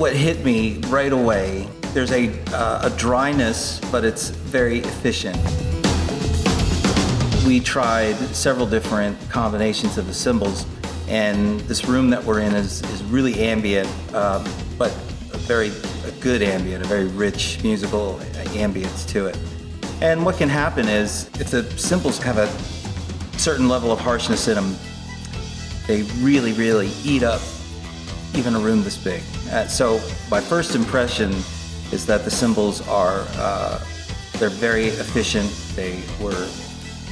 what hit me right away. There's a dryness, but it's very efficient. We tried several different combinations of the cymbals, and this room that we're in is really ambient, but a good ambient, a very rich musical ambience to it. And what can happen is, if the cymbals have a certain level of harshness in them, they really, really eat up even a room this big. So my first impression is that the cymbals they're very efficient, they were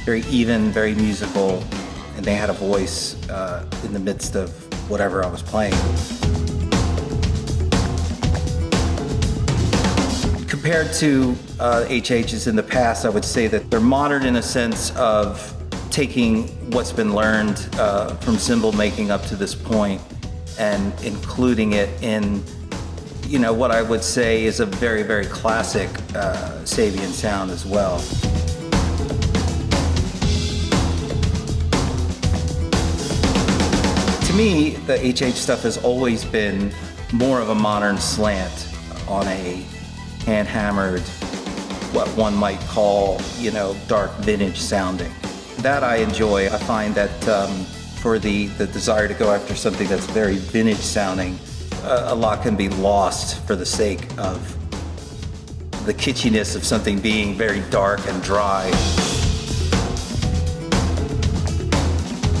very even, very musical, and they had a voice in the midst of whatever I was playing. Compared to HHs in the past, I would say that they're modern in a sense of taking what's been learned from cymbal making up to this point and including it in, what I would say is a very, very classic Sabian sound as well. To me, the HH stuff has always been more of a modern slant on a hand-hammered, what one might call, dark vintage sounding. That I enjoy. I find that for the desire to go after something that's very vintage sounding, a lot can be lost for the sake of the kitschiness of something being very dark and dry.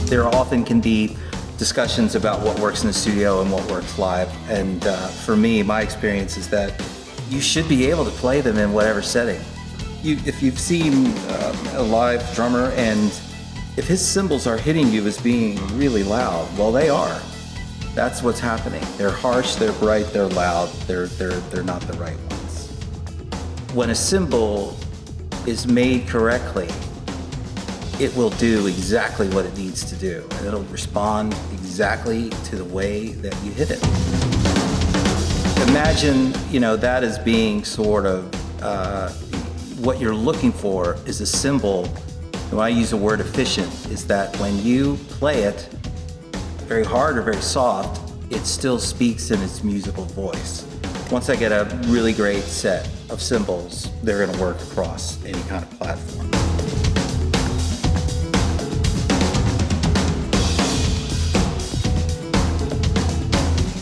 There often can be discussions about what works in the studio and what works live, and for me, my experience is that you should be able to play them in whatever setting. If you've seen a live drummer and if his cymbals are hitting you as being really loud, well, they are. That's what's happening. They're harsh, they're bright, they're loud, they're not the right ones. When a cymbal is made correctly, it will do exactly what it needs to do, and it'll respond exactly to the way that you hit it. Imagine, that as being sort of what you're looking for is a cymbal. When I use the word efficient, is that when you play it very hard or very soft, it still speaks in its musical voice. Once I get a really great set of cymbals, they're going to work across any kind of platform.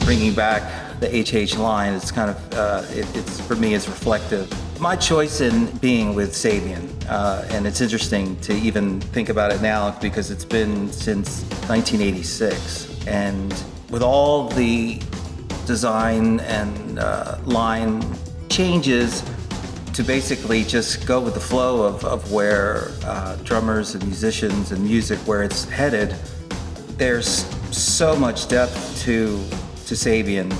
Bringing back the HH line, it's kind of, for me, it's reflective. My choice in being with Sabian, and it's interesting to even think about it now because it's been since 1986. And with all the design and line changes to basically just go with the flow of where drummers and musicians and music, where it's headed, there's so much depth to Sabian.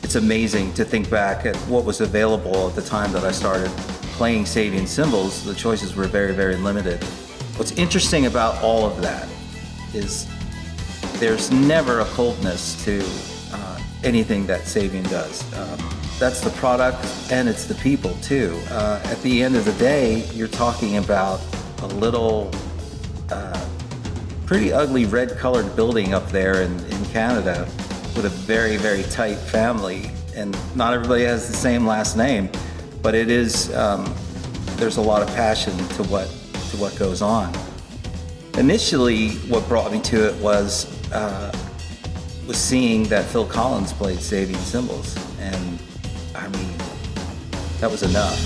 It's amazing to think back at what was available at the time that I started playing Sabian cymbals. The choices were very, very limited. What's interesting about all of that is there's never a coldness to anything that Sabian does. That's the product, and it's the people too. At the end of the day, you're talking about a little pretty ugly red-colored building up there in Canada with a very, very tight family, and not everybody has the same last name, but it is, there's a lot of passion to what goes on. Initially, what brought me to it was seeing that Phil Collins played Sabian cymbals, and I mean, that was enough.